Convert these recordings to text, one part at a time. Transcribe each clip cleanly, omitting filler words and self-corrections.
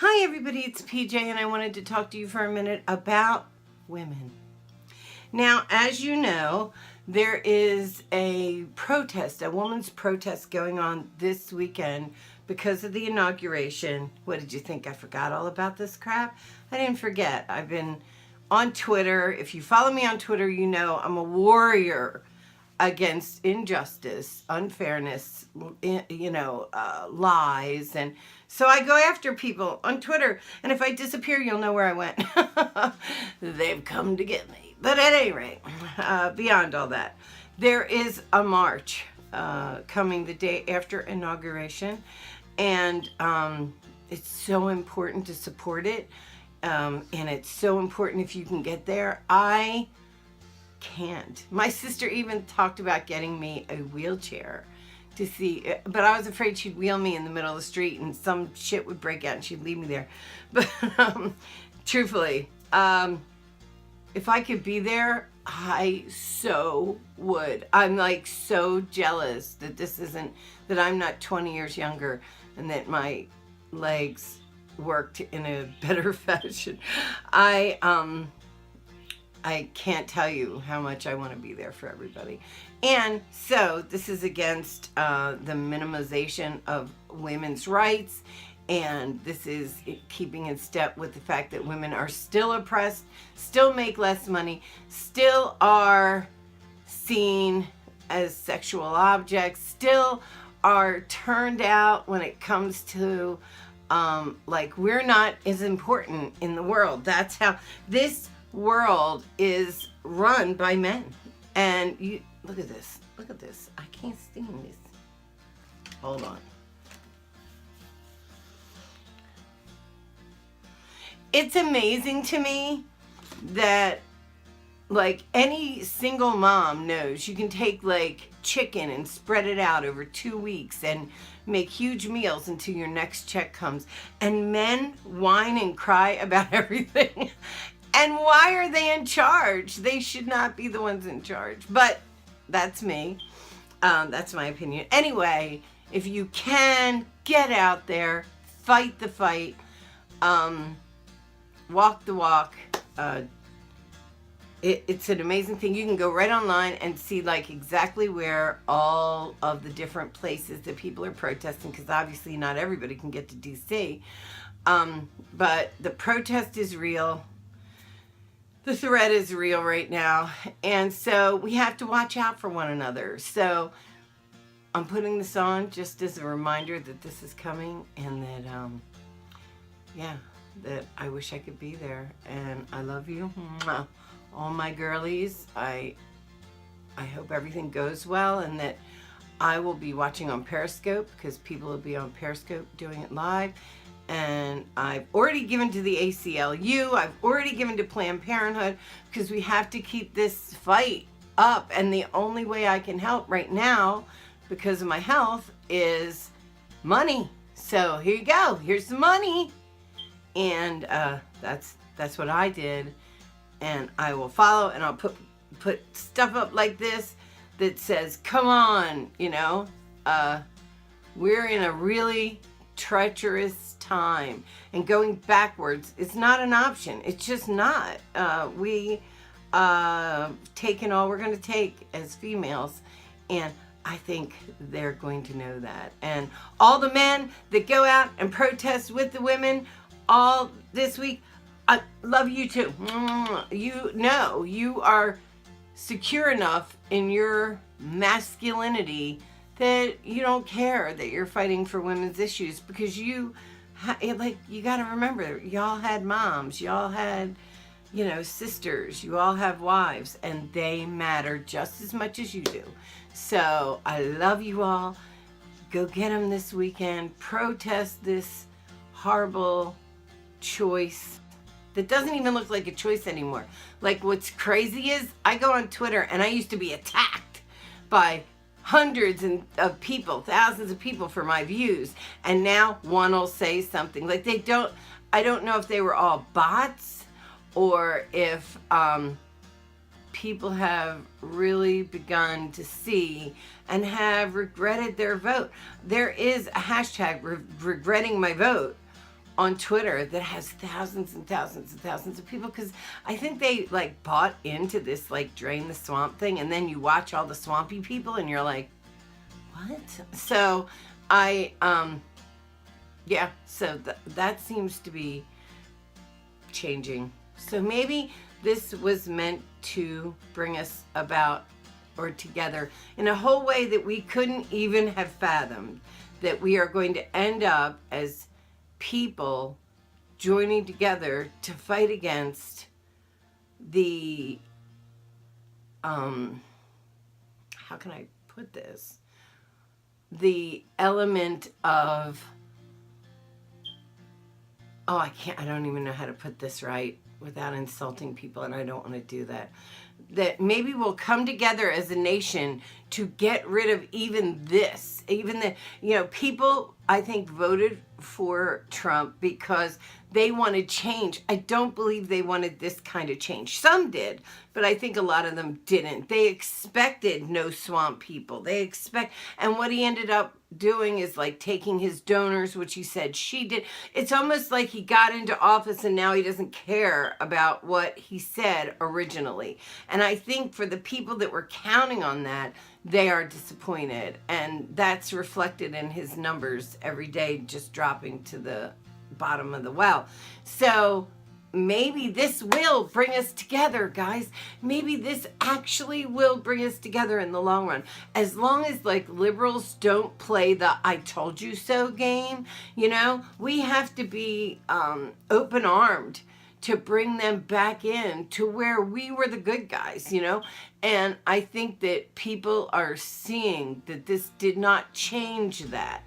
Hi everybody, it's PJ and I wanted to talk to you for a minute about women. Now, as you know, there is a protest, a women's protest going on this weekend because of the inauguration. What did you think? I forgot all about this crap? I didn't forget. I've been on Twitter. If you follow me on Twitter, you know I'm a warrior against injustice, unfairness, lies. And so I go after people on Twitter. And if I disappear, you'll know where I went. They've come to get me. But at any rate, beyond all that, there is a march coming the day after inauguration. And it's so important to support it. And it's so important if you can get there. I can't. My sister even talked about getting me a wheelchair to see, but I was afraid she'd wheel me in the middle of the street and some shit would break out and she'd leave me there. But truthfully, if I could be there, I so would. I'm like so jealous that that I'm not 20 years younger and that my legs worked in a better fashion. I can't tell you how much I want to be there for everybody. And so this is against the minimization of women's rights. And this is keeping in step with the fact that women are still oppressed, still make less money, still are seen as sexual objects, still are turned out when it comes to like we're not as important in the world. That's how this world is run by men. And you look at this. I can't stand this. Hold on. It's amazing to me that like any single mom knows you can take like chicken and spread it out over 2 weeks and make huge meals until your next check comes. And men whine and cry about everything. And why are they in charge? They should not be the ones in charge. But that's me. That's my opinion. Anyway, if you can, get out there, fight the fight, walk the walk. It's an amazing thing. You can go right online and see like exactly where all of the different places that people are protesting, because obviously not everybody can get to DC. But the protest is real. The threat is real right now, and so we have to watch out for one another. So I'm putting this on just as a reminder that this is coming, and that, that I wish I could be there, and I love you. Mwah. All my girlies. I hope everything goes well, and that I will be watching on Periscope, because people will be on Periscope doing it live. And I've already given to the ACLU. I've already given to Planned Parenthood, because we have to keep this fight up. And the only way I can help right now, because of my health, is money. So here you go. Here's the money. And that's what I did. And I will follow, and I'll put stuff up like this that says, come on, we're in a really treacherous time, and going backwards is not an option. It's just not. We taken all we're going to take as females, and I think they're going to know that. And all the men that go out and protest with the women all this week, I love you too. You know you are secure enough in your masculinity that you don't care that you're fighting for women's issues, because you got to remember, y'all had moms, y'all had, sisters, you all have wives, and they matter just as much as you do. So I love you all. Go get them this weekend. Protest this horrible choice that doesn't even look like a choice anymore. Like, what's crazy is I go on Twitter, and I used to be attacked by hundreds of people, thousands of people for my views, and now one will say something like I don't know if they were all bots or if people have really begun to see and have regretted their vote. There is a hashtag regretting my vote on Twitter that has thousands and thousands and thousands of people, because I think they like bought into this like drain the swamp thing, and then you watch all the swampy people and you're like, what? So I yeah, so that seems to be changing. So maybe this was meant to bring us about or together in a whole way that we couldn't even have fathomed, that we are going to end up as people joining together to fight against the how can I put this, the element of, oh, I don't even know how to put this right without insulting people, and I don't want to do that. That maybe we'll come together as a nation to get rid of even this, even the, people, I think, voted for Trump because they wanted change. I don't believe they wanted this kind of change. Some did, but I think a lot of them didn't. They expected no swamp people. And what he ended up doing is like taking his donors, which he said she did. It's almost like he got into office and now he doesn't care about what he said originally. And I think for the people that were counting on that, they are disappointed. And that's reflected in his numbers every day, just dropping to the bottom of the well. So maybe this will bring us together, guys. Maybe this actually will bring us together in the long run. As long as like liberals don't play the I told you so game, we have to be open-armed to bring them back in to where we were the good guys, And I think that people are seeing that this did not change that,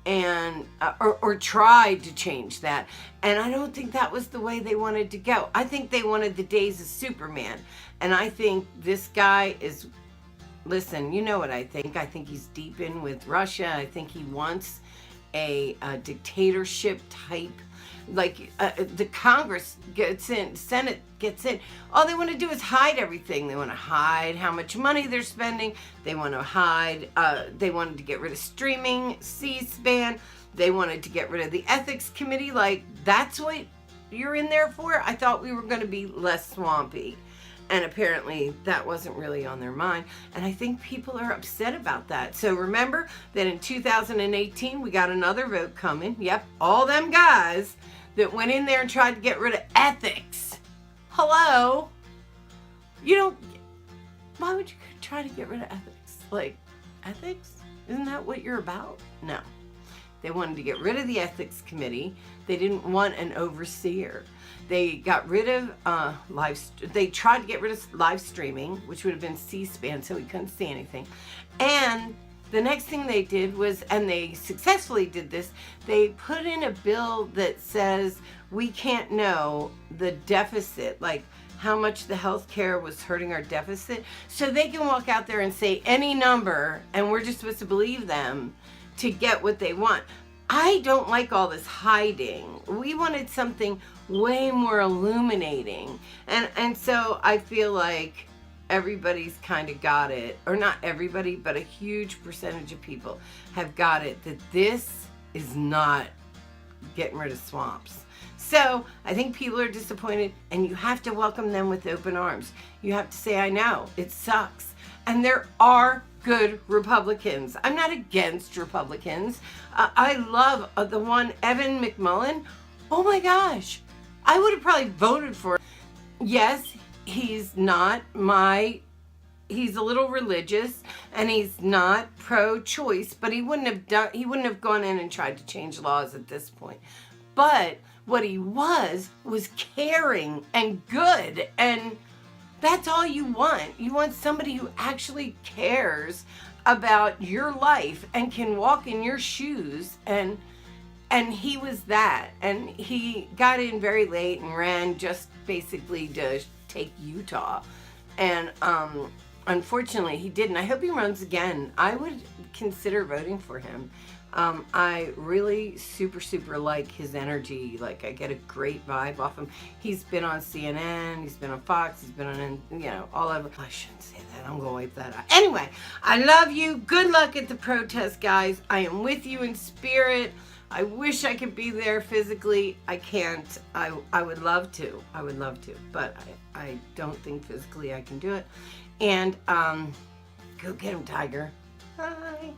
and or tried to change that. And I don't think that was the way they wanted to go. I think they wanted the days of Superman. And I think this guy is, listen, you know what I think. I think he's deep in with Russia. I think he wants a dictatorship type. Like the Congress gets in, Senate gets in. All they want to do is hide everything. They want to hide how much money they're spending. They want to hide. They wanted to get rid of streaming, C-SPAN. They wanted to get rid of the ethics committee. Like, that's what you're in there for? I thought we were going to be less swampy. And apparently that wasn't really on their mind. And I think people are upset about that. So remember that in 2018, we got another vote coming. Yep, all them guys that went in there and tried to get rid of ethics. Hello? Why would you try to get rid of ethics? Like, ethics? Isn't that what you're about? No. They wanted to get rid of the ethics committee. They didn't want an overseer. They got rid of they tried to get rid of live streaming, which would have been C-SPAN, so we couldn't see anything. And the next thing they did was, and they successfully did this, they put in a bill that says we can't know the deficit, like how much the healthcare was hurting our deficit. So they can walk out there and say any number, and we're just supposed to believe them to get what they want. I don't like all this hiding. We wanted something way more illuminating. And so I feel like everybody's kind of got it, or not everybody, but a huge percentage of people have got it, that this is not getting rid of swamps. So I think people are disappointed, and you have to welcome them with open arms. You have to say, I know, it sucks. And there are good Republicans. I'm not against Republicans. I love the one, Evan McMullen. Oh my gosh. I would have probably voted for him. Yes, he's a little religious, and he's not pro-choice, but he wouldn't have gone in and tried to change laws at this point. But what he was caring and good, and that's all you want. You want somebody who actually cares about your life and can walk in your shoes, and he was that. And he got in very late and ran just basically to take Utah. And unfortunately he didn't. I hope he runs again. I would consider voting for him. I really super like his energy. Like, I get a great vibe off him. He's been on CNN, he's been on Fox, he's been on, all over. I shouldn't say that. I'm gonna wipe that out. Anyway, I love you. Good luck at the protest, guys. I am with you in spirit. I wish I could be there physically. I can't. I would love to. I would love to, but I don't think physically I can do it. And go get him, Tiger. Bye.